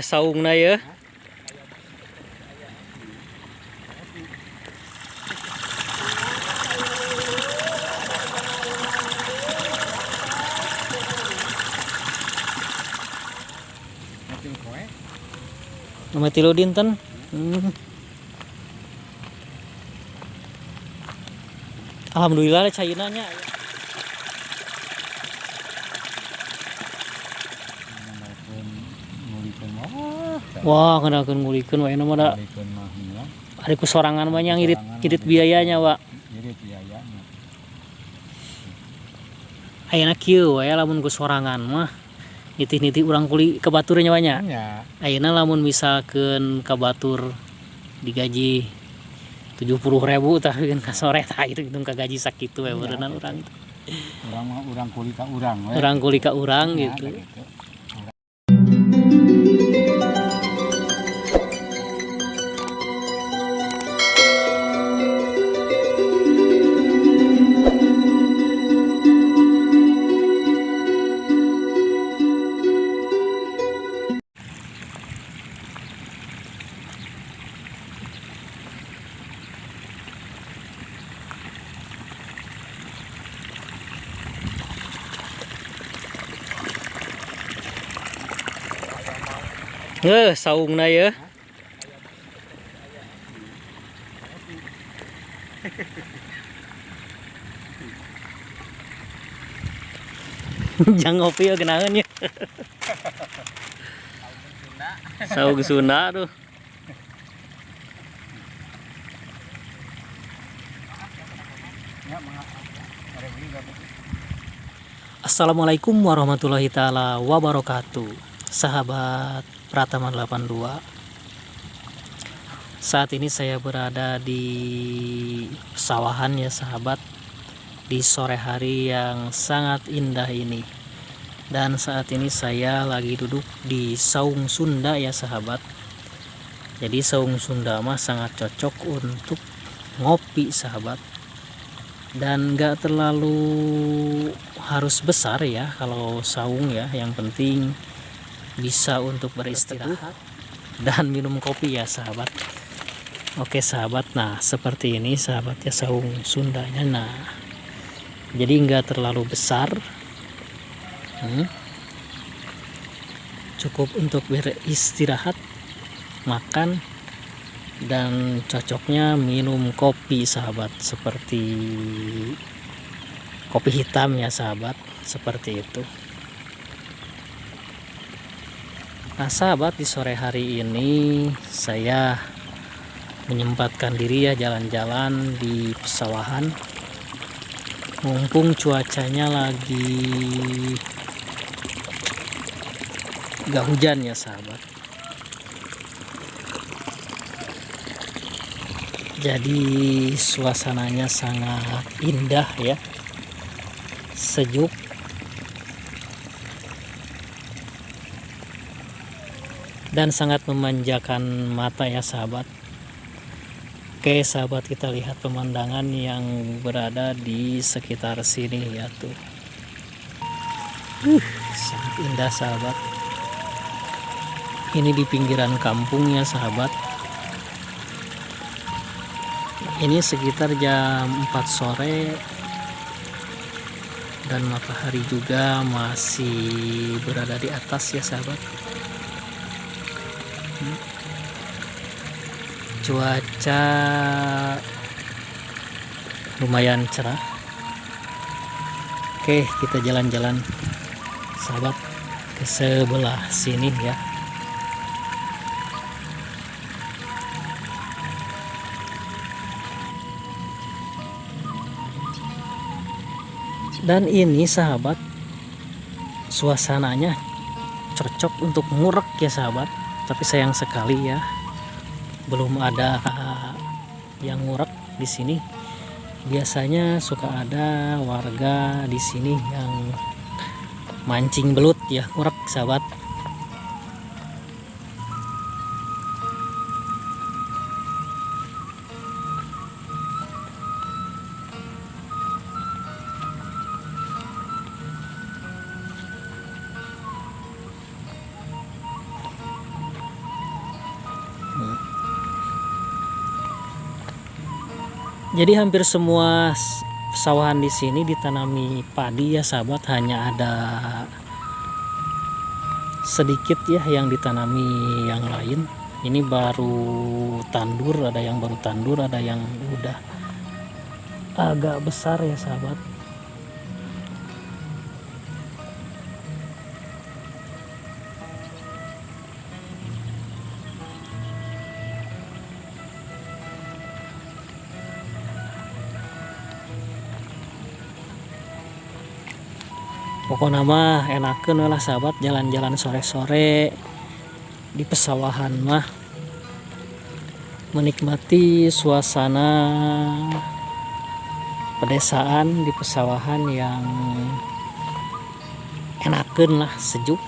Saungna ya. Nama tilu dinten. Alhamdulillah cainanya. Wah, kenalkeun ngulikeun wae na mah da. Ari ku sorangan mah nya ngirit biayanya, Wak. Ngirit biayanya. Ayeuna kieu wae lamun ku sorangan mah nitih-nitih urang kuli ka batur nya nya. Ayeuna lamun misalkeun ka batur digaji 70.000 tah pikeun ka sore tah itu hitung ka gaji sakitu we beuneuran urang. Urang mah urang kuli ka urang we. Urang kuli ka urang gitu. Saungna ya. Jang ngopi ya kenangan ya. Saung Sunda tuh. Assalamualaikum warahmatullahi taala wabarakatuh. Sahabat Pratama 82. Saat ini saya berada di pesawahan ya sahabat, di sore hari yang sangat indah ini. Dan saat ini saya lagi duduk di saung Sunda ya sahabat. Jadi saung Sunda mah sangat cocok untuk ngopi sahabat. Dan gak terlalu harus besar ya kalau saung ya, yang penting bisa untuk beristirahat dan minum kopi ya sahabat. Oke sahabat, nah seperti ini sahabat ya saung Sundanya. Nah jadi nggak terlalu besar, cukup untuk beristirahat, makan, dan cocoknya minum kopi sahabat, seperti kopi hitam ya sahabat, seperti itu. Nah sahabat, di sore hari ini saya menyempatkan diri ya jalan-jalan di pesawahan, mumpung cuacanya lagi gak hujan ya sahabat. Jadi suasananya sangat indah ya, sejuk. Dan sangat memanjakan mata ya sahabat. Oke sahabat, kita lihat pemandangan yang berada di sekitar sini ya tuh. Sangat indah sahabat. Ini di pinggiran kampung ya sahabat. Ini sekitar jam 4 sore. Dan matahari juga masih berada di atas ya sahabat. Cuaca lumayan cerah. Oke, kita jalan-jalan sahabat ke sebelah sini ya. Dan ini sahabat, suasananya cocok untuk ngurek ya sahabat. Tapi sayang sekali ya, belum ada yang ngurek di sini. Biasanya suka ada warga di sini yang mancing belut ya, ngurek sahabat. Jadi hampir semua pesawahan di sini ditanami padi ya sahabat, hanya ada sedikit ya yang ditanami yang lain. Ini baru tandur, ada yang baru tandur, ada yang udah agak besar ya sahabat. Pokoknya mah enakeun lah sahabat jalan-jalan sore-sore di pesawahan mah, menikmati suasana pedesaan di pesawahan yang enakeun lah, sejuk,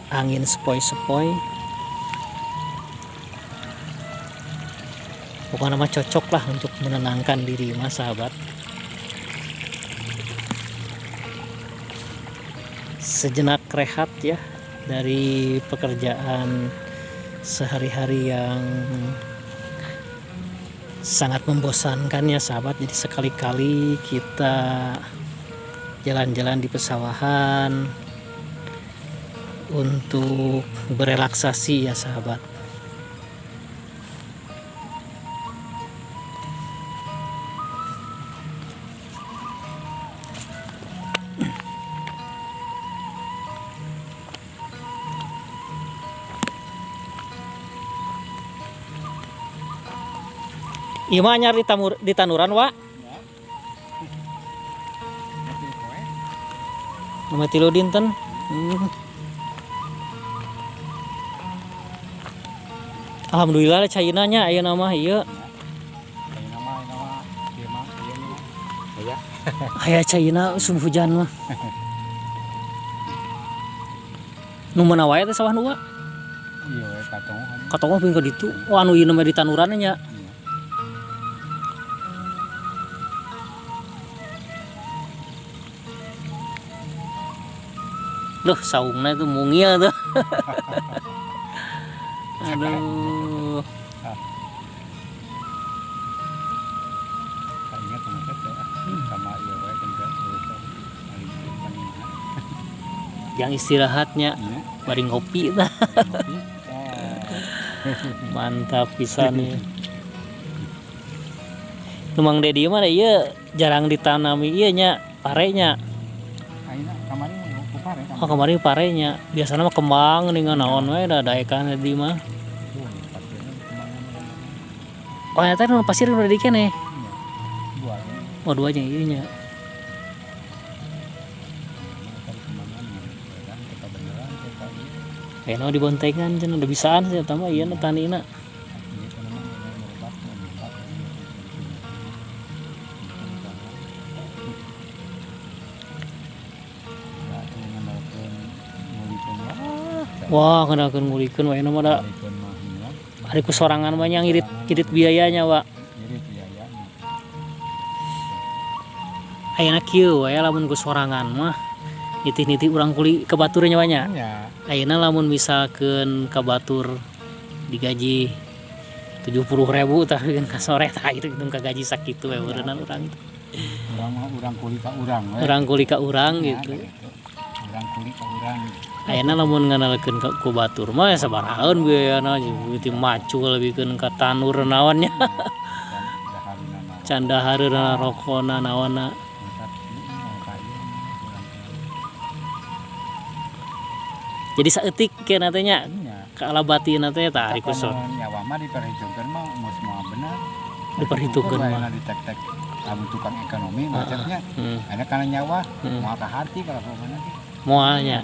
angin sepoi-sepoi. Pokoknya mah cocok lah untuk menenangkan diri mah sahabat. Sejenak rehat ya dari pekerjaan sehari-hari yang sangat membosankan ya sahabat. Jadi sekali-kali kita jalan-jalan di pesawahan untuk berelaksasi ya sahabat. Iya mah anyar di tanuran wa. Nama tilu dinten. Alhamdulillah caina nya aya nama ieu. Aya caina musim hujan mah. Nu meunah wae teh sawah nu wa? Iya we katongan. Katongan ping ka ditu. Oh anu ieu mah di tanuran nya. Loh saungna itu mungil tuh. Aduh. Ingat sama iya we kan Yang istirahatnya bari ngopi tah. Mantap pisan ya. Numang Dedi mah ieu jarang ditanami ieu nya parenya. Aina kamari ku pare. Oh kemarin parenya biasanya mah kembang dengan naon we da daekan di mah. Oh eta nu pasir udah dikene. Oh dua aja ieu nya. Kayaknya di bontengan cenah udah bisaan sih eta mah ieu tanina. Wah, kenalkeun ngulikeun wae mah da. Ari ku sorangan mah nya ngirit biayanya, Wak. Ayeuna kieu wae lamun ku sorangan mah nitih-nitih urang kuli ke batur nya nya. Ayeuna lamun misalkeun ka batur digaji 70.000 tapi kan ka sore tah itu hitung ka gaji sakitu we beureunan urang itu. Urang kuli ka urang we. Urang kuli ka urang gitu. Urang kuli ka urang. Ayeuna lamun nganalkeun ku batur mah sabaraha biayana itu macul lebihkeun ka tanur naon nya. Can dahareuna rokona naonna. Jadi saeutik keneh teh nya ka alabatina teh tah ari kusot. Nyawa mah diperhitungkeun mah mos moal bener. Diperhitungkeun mah. Ditek-tek lamun tukang ekonomi macamnya. Ada kana nyawa moal ka hati kalau pokona teh. Moalnya.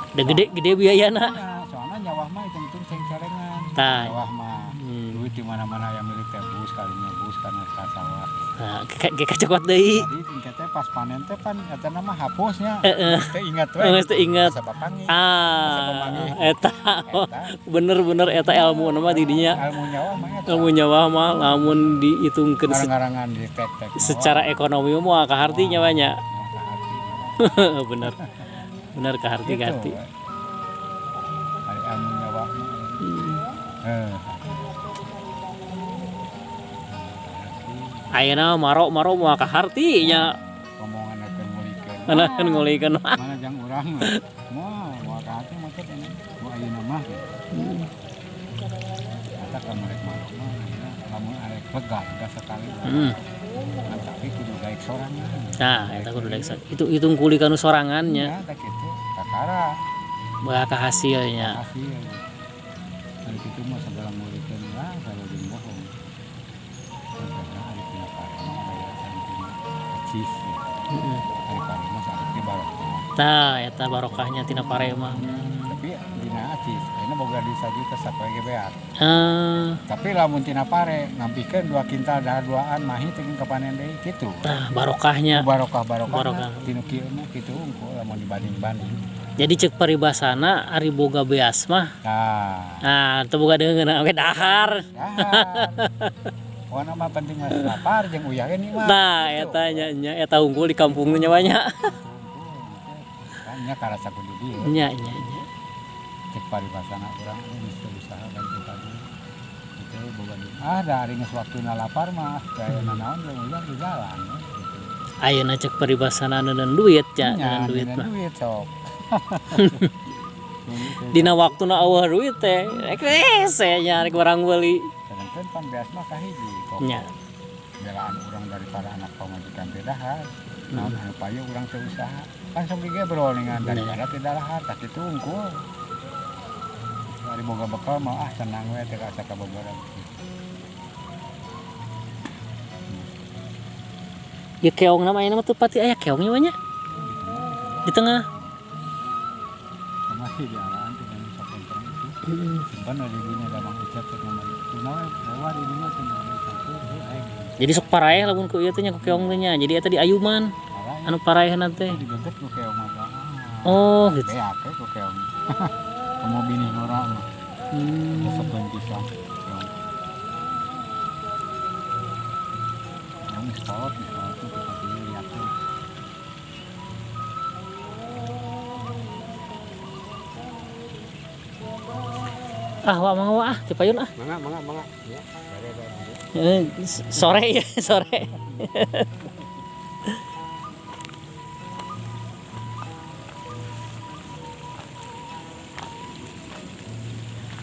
Da gede biayana. Soalnya nyawa mah hitung-hitung ceng celengan. Tah. Nyawa mah duit di mana-mana yang milik teh bus kalinya bus kana ka sawah. Nah, ge kacokot deui. Jadi tingkat teh pas panen teh pan eta nama hapusnya. Teh ingat we. Geus teu inget. Sabapangi. Eta. Bener eta ilmu nama di dinya. Ilmu nyawa mah eta. Ilmu nyawa mah lamun dihitungkeun Ngarangan di tek-tek. secara ekonomi mah ka harti nyawanya. Bener. Bener ka harti ka harti. Ari ilmu nyawa mah. Ayeuna maro moal ka harti nya. Omongan akan ngulikeun. Anakeun ngulikeun. Mana jang urang moal ka hati macet ini. Mau ayeuna mah. Eta kan merek mah lamun arek lega sekali. Tapi kudu daek sorangan. Nah, eta kudu daek itu hitung kuli kanu sorangannya. Ya, tak kitu. Kakara. Bae ka hasilnya. Hasil. Ari kitu mah segala ngulikeun lah kalau jeung bohong. Karena ari tina parema aya santina acis. Ari parema sakit barokah. Tah, eta barokahnya tina Parema. Tapi dina acis, ayeuna boga disaji teh sapoe ge beat. Ah, Tapi lamun tina pare ngampikeun 2 kintal dahar 2an mahi teh kapanen deui kitu. tah barokahnya. Barokah. Barokah. Tinu kieu mah kitu engko lamun dibanding-banding. Jadi cek paribasana ari boga beas mah. Nah, Teu boga deungeun oge dahar. Pokona mah penting mah lapar jeung uyah ini mah. Nah, eta nya eta unggul di kampung nya banyak. Nya karasa kudu dieu. Nya. Cek paribasana urang geus usaha kan tadi. Itu boga di. Dari geus waktuna lapar mah kayak nanaon jeung uyah di jalan. Ayeuna cek paribasana neuneun duit nya, neuneun duit mah. Duit sok. Dina waktuna eueuh duit teh, rek nyari barang beli. Sedangkan pan beas mah kahiji kok. Nya. Belaan urang daripada anak pamajikan teh dahar. Naon anu payu urang teh usaha. Kan sok ge berolingan daripada teh dahar, tak kitu unggul. Ari boga bekal mah senang we teh asa kabogoran. Ya keong nama ayeuna mah teu pati aya keongnya mah nya. Di tengah. Masih jalan teh kan sok kontrang itu. Simpan di dinya damang ucap teh nomor. Kunawe bawa di dinya teh campur aing. Jadi sok paraeh lamun ku ieu teh nya ku keong teh nya. Jadi eta di ayuman. Anu paraehna teh. Digeget ku keong mah. Oh, gitu. Beak ku keong. Kamu bini orang mah. Sepen pisang. Keong. Yang stop itu seperti lihat tuh. Wa mau ti payun ah. Mangga. Ya, Sore ya, sore.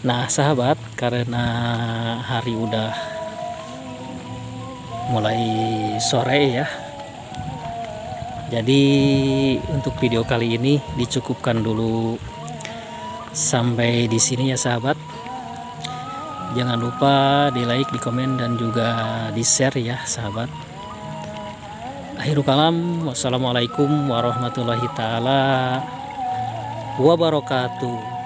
Nah, sahabat, karena hari udah mulai sore ya. Jadi untuk video kali ini dicukupkan dulu sampai di sini ya sahabat. Jangan lupa di like, di komen dan juga di share ya sahabat. Akhirul kalam, wassalamualaikum warahmatullahi taala wabarakatuh.